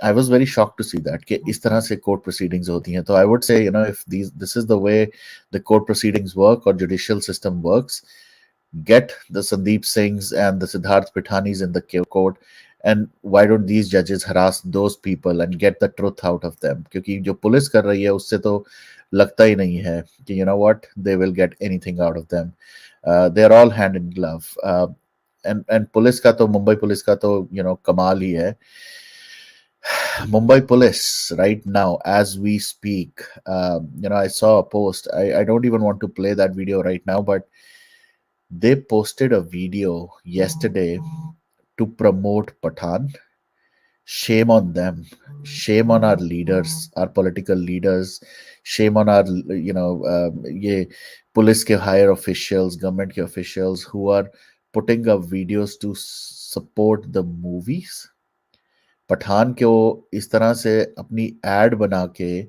I was very shocked to see that कि इस तरह से court proceedings होती हैं. तो I would say, if this is the way the court proceedings work और judicial system works, get the Sandeep Singhs and the Siddharth Pithanis in the court, and why don't these judges harass those people and get the truth out of them? क्योंकि जो police कर रही है उससे तो लगता ही नहीं है कि what, they will get anything out of them. They are all hand in glove. And police का तो, मुंबई पुलिस का तो कमाल ही है. Mumbai police right now, as we speak, I saw a post. I don't even want to play that video right now, but they posted a video yesterday to promote Pathan. Shame on them. Shame on our leaders, our political leaders. Shame on our, ये police के higher officials, government के officials who are putting up videos to support the movies. Pathan को इस तरह से अपनी ad बना के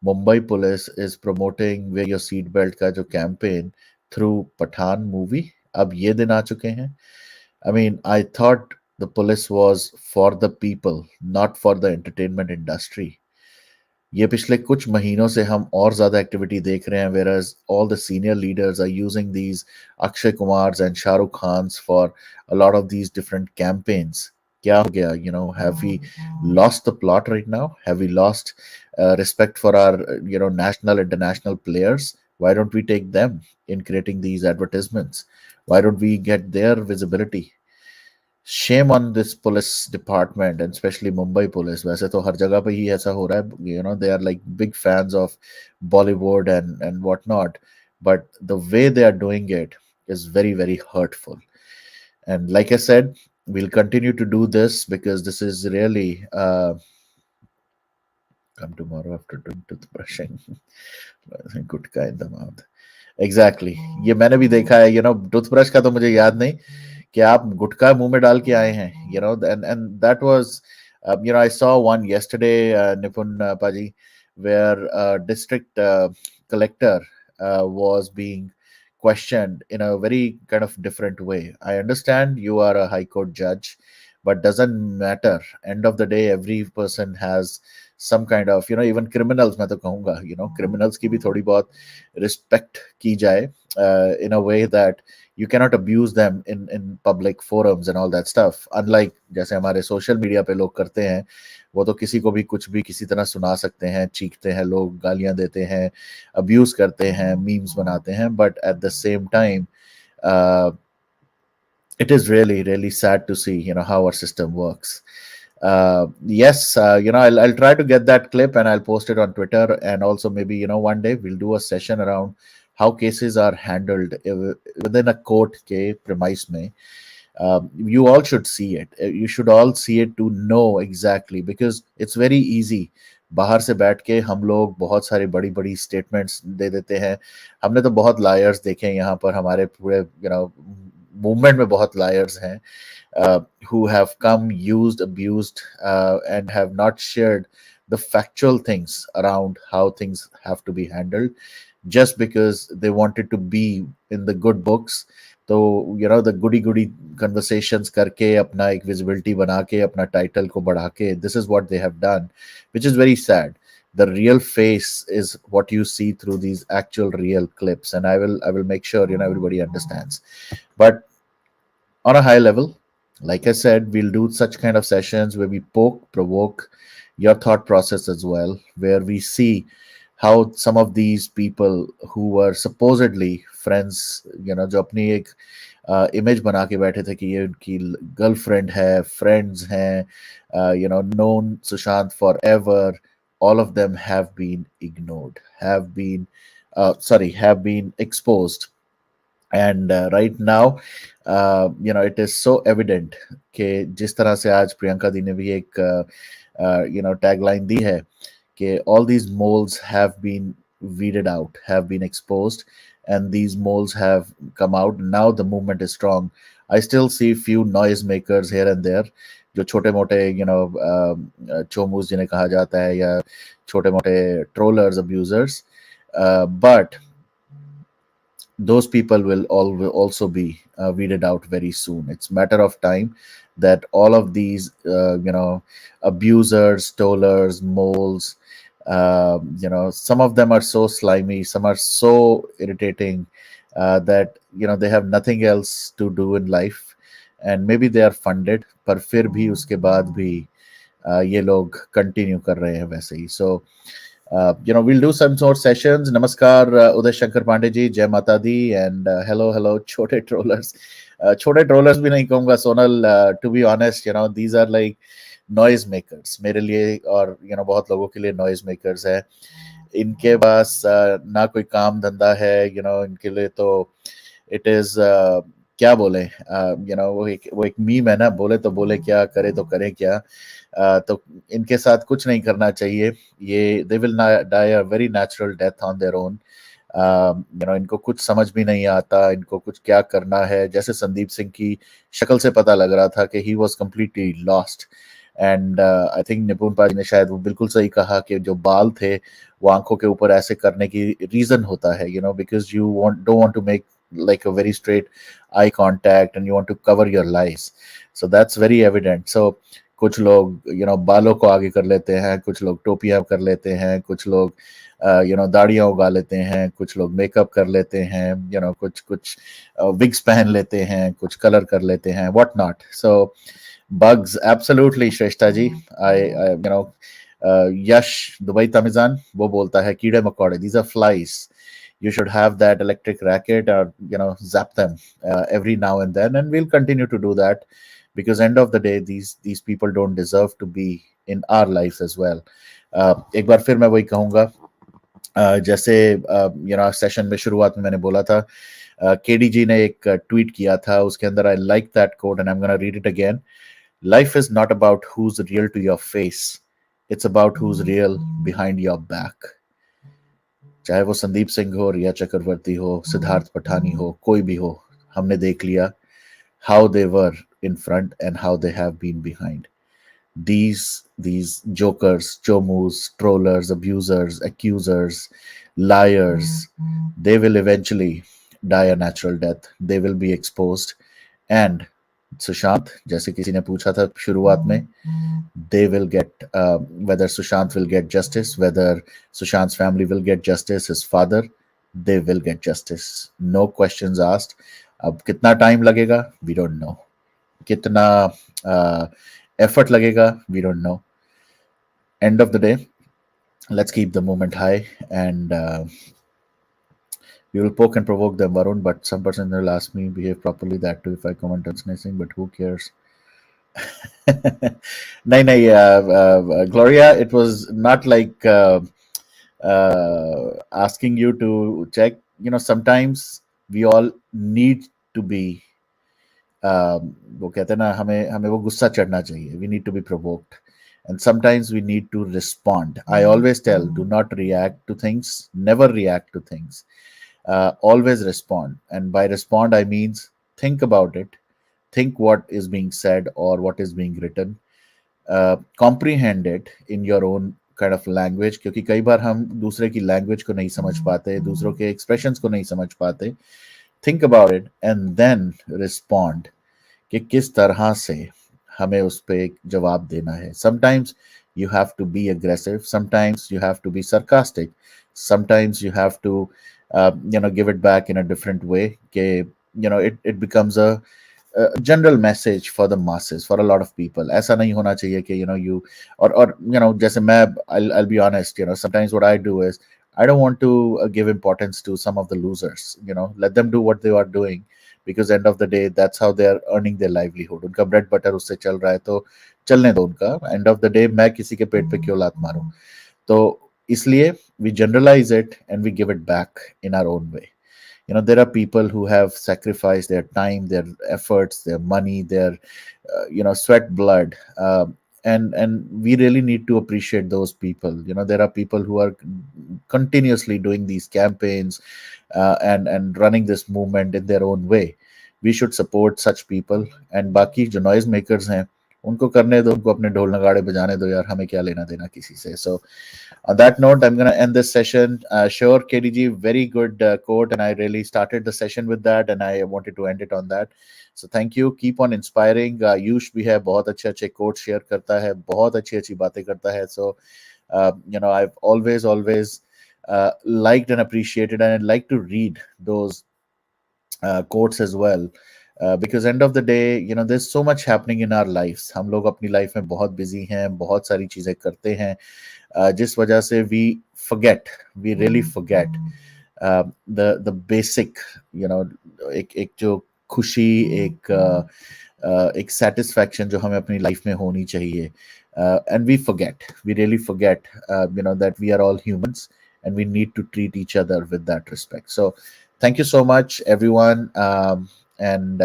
Mumbai police is promoting wear your seat belt का जो कैंपेन थ्रू पठान मूवी. अब ये दिन आ चुके हैं. I mean, I thought the police was for the people, not for the entertainment industry. ये पिछले कुछ महीनों से हम और ज्यादा एक्टिविटी देख रहे हैं, whereas all the senior leaders are using these Akshay Kumars and Shah Rukh Khans for a lot of these different campaigns. क्या हो गया? Have we lost the plot right now? Have we lost respect for our national, international players? Why don't we take them in creating these advertisements? Why don't we get their visibility? Shame on this police department, and especially Mumbai police. वैसे तो हर जगह पे ही ऐसा हो रहा है. They are like big fans of Bollywood and whatnot, but the way they are doing it is very very hurtful. And like I said, we'll continue to do this because this is really come tomorrow after doing toothbrushing. Gutkha in the mouth. Exactly. ये मैंने भी देखा है. Toothbrush का तो मुझे याद नहीं कि आप गुटखा मुंह में डाल के आए हैं. And that was, I saw one yesterday, Nipun Paji, where district collector was being questioned in a very kind of different way. I understand you are a high court judge, but doesn't matter. End of the day, every person has some kind of, even criminals, मैं तो कहूँगा, criminals की भी थोड़ी बहुत respect की जाए, in a way that you cannot abuse them in public forums and all that stuff. Unlike जैसे हमारे social media पे लोग करते हैं, वो तो किसी को भी कुछ भी किसी तरह सुना सकते हैं, चीखते हैं लोग, गालियां देते हैं, abuse करते हैं, memes बनाते हैं. But at the same time, it is really really sad to see how our system works. Yes, I'll try to get that clip and I'll post it on Twitter, and also maybe one day we'll do a session around how cases are handled within a court ke premise mein. You all should see it. You should all see it to know exactly, because it's very easy. बाहर से बैठ के हम लोग बहुत सारी बड़ी बड़ी स्टेटमेंट्स दे देते हैं. हमने तो बहुत लायर्स देखे हैं यहाँ पर, हमारे पूरे मूवमेंट में बहुत लायर्स हैं, who have come, used, abused, and have not shared the factual things around how things have to be handled, just because they wanted to be in the good books. तो the Gudi Gudi conversations करके अपना एक visibility बना के अपना title को बढ़ा के, this is what they have done, which is very sad. The real face is what you see through these actual real clips, and I will make sure everybody understands. But on a high level, like I said, we'll do such kind of sessions where we poke, provoke your thought process as well, where we see how some of these people who were supposedly friends, जो अपनी एक image बना के बैठे थे कि ये उनकी गर्लफ्रेंड है, फ्रेंड्स हैं, known Sushant forever, all of them have been ignored, have been exposed. And right now, it is so evident कि जिस तरह से आज प्रियंका दी ने भी एक टैगलाइन दी है कि all these moles have been weeded out, have been exposed, and these moles have come out. Now the movement is strong. I still see few noise makers here and there, जो छोटे मोटे चोमूस जिन्हें कहा जाता है, या छोटे मोटे trollers, abusers, but those people will also be weeded out very soon. It's matter of time that all of these abusers, stolers, moles, some of them are so slimy, some are so irritating, that they have nothing else to do in life, and maybe they are funded, पर फिर भी उसके बाद भी ये लोग continue कर रहे हैं वैसे ही. So we'll do some more sessions. Namaskar, Uday Shankar Pandey ji, Jai Mata Di, and hello, chote trollers. Chote trollers भी नहीं कहूँगा Sonal. To be honest, these are like noise makers. मेरे लिए और बहुत लोगों के लिए noise makers है. इनके पास ना कोई काम धंधा है, इनके लिए तो it is क्या बोले, वो एक मीम है ना, बोले तो बोले क्या, करे तो करे क्या. तो इनके साथ कुछ नहीं करना चाहिए. ये they will die a very natural death on their own. इनको कुछ समझ भी नहीं आता, इनको कुछ क्या करना है. जैसे संदीप सिंह की शक्ल से पता लग रहा था कि he was completely lost. And I think निपुण पाजी ने शायद वो बिल्कुल सही कहा कि जो बाल थे वो आंखों के ऊपर ऐसे करने की रीजन होता है, because you don't want to make like a very straight eye contact, and you want to cover your lies. So that's very evident. So कुछ लोग बालों को आगे कर लेते हैं, कुछ लोग टोपियां कर लेते हैं, कुछ लोग दाढ़ियां उगा लेते हैं, कुछ लोग मेकअप कर लेते हैं, कुछ विग्स पहन लेते हैं, कुछ कलर कर लेते हैं, what not. So bugs, absolutely Shreshtha ji. Yash Dubai Tamizhan वो बोलता है कीड़े मकोड़े, these are flies. You should have that electric racket, or zap them every now and then, and we'll continue to do that, because end of the day these people don't deserve to be in our lives as well. एक बार फिर मैं वही कहूँगा, जैसे session में शुरुआत में मैंने बोला था, केडी जी ने एक ट्वीट किया था, उसके अंदर I like that quote and I am gonna read it again. Life is not about who's real to your face, it's about who's real behind your back. चाहे वो संदीप सिंह हो, रिया चक्रवर्ती हो, सिद्धार्थ पठानी हो, कोई भी हो, हमने देख लिया how they were in front and how they have been behind. These jokers, chomus, trollers, abusers, accusers, liars, they will eventually die a natural death. They will be exposed. And Sushant, जैसे किसी ने पूछा था शुरुआत में, they will get whether Sushant will get justice, whether Sushant's family will get justice, his father, they will get justice. No questions asked. अब कितना time लगेगा, we don't know. कितना effort लगेगा, we don't know. End of the day, let's keep the moment high, and we will poke and provoke them, Varun, but some person will ask me behave properly, that too if I comment on snitching, but who cares. नहीं, Gloria, it was not like asking you to check. Sometimes we all need to be वो कहते हैं ना, हमें हमें वो गुस्सा चढ़ना चाहिए. We need to be provoked, and sometimes we need to respond. I always tell, do not react to things, never react to things. Always respond, and by respond I means think about it, think what is being said or what is being written, comprehend it in your own kind of language, क्योंकि कई बार हम दूसरे की language को नहीं समझ पाते, दूसरों के एक्सप्रेशंस को नहीं समझ पाते. Think about it and then respond कि किस तरह से हमें उस पर एक जवाब देना है. Sometimes you have to be aggressive, sometimes you have to be sarcastic, sometimes you have to give it back in a different way. It becomes a general message for the masses, for a lot of people. ऐसा नहीं होना चाहिए कि you or जैसे मैं, I'll be honest, sometimes what I do is I don't want to give importance to some of the losers. Let them do what they are doing, because end of the day that's how they are earning their livelihood. उनका bread butter उससे चल रहा है, तो चलने दो उनका. End of the day मैं किसी के पेट पे क्यों लात मारूं? तो इसलिए we generalize it and we give it back in our own way. There are people who have sacrificed their time, their efforts, their money, their sweat, blood, and we really need to appreciate those people. There are people who are continuously doing these campaigns, and running this movement in their own way. We should support such people. And बाकी जो noise makers हैं, उनको करने दो, उनको अपने ढोल नगाड़े बजाने दो यार, हमें क्या लेना देना किसी से. So on that note, I'm going to end this session. Sure, KDG, very good quote, and I really started the session with that, and I wanted to end it on that. So thank you. Keep on inspiring. Yush भी है, बहुत अच्छे अच्छे quotes share करता है, बहुत अच्छी अच्छी बातें करता है. So I've always liked and appreciated, and I'd like to read those quotes as well. Because end of the day, there's so much happening in our lives. हम लोग अपनी लाइफ में बहुत बिजी हैं, बहुत सारी चीजें करते हैं, जिस वजह से we really forget the basic, एक जो खुशी, एक satisfaction जो हमें अपनी लाइफ में होनी चाहिए. And we really forget that we are all humans, and we need to treat each other with that respect. So thank you so much, everyone. And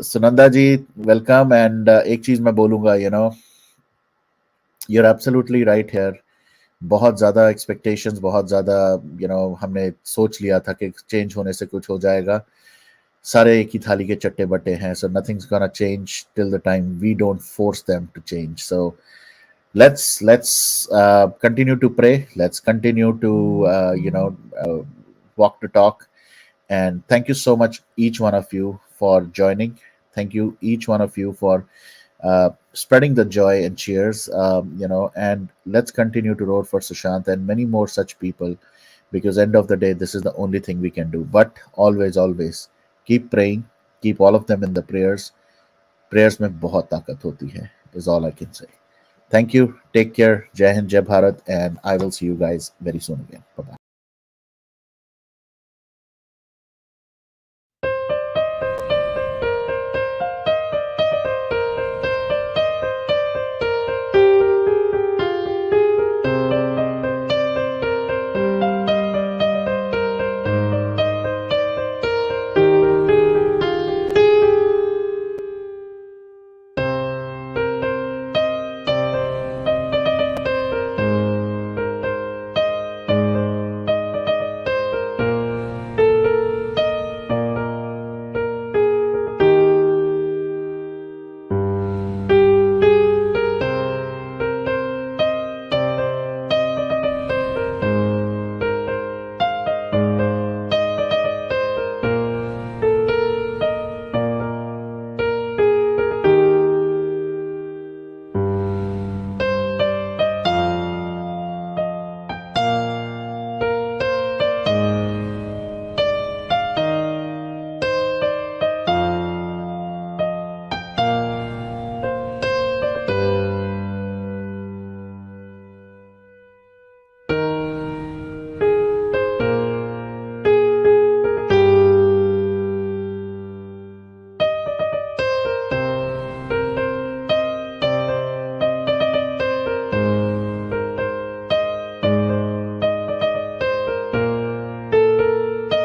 Sunanda ji, welcome. And एक चीज मैं बोलूंगा, you're absolutely right here. बहुत ज़्यादा expectations, बहुत ज़्यादा हमने सोच लिया था कि चेंज होने से कुछ हो जाएगा. सारे एक ही थाली के चट्टे बट्टे हैं. So nothing's gonna change till the time we don't force them to change. So let's continue to pray. Let's continue to walk the talk. And thank you so much, each one of you, for joining. Thank you, each one of you, for spreading the joy and cheers. And let's continue to roar for Sushant and many more such people, because end of the day, this is the only thing we can do. But always keep praying, keep all of them in the prayers. Prayers में बहुत ताकत होती है, is all I can say. Thank you. Take care. Jai Hind, Jai Bharat, and I will see you guys very soon again. Bye bye.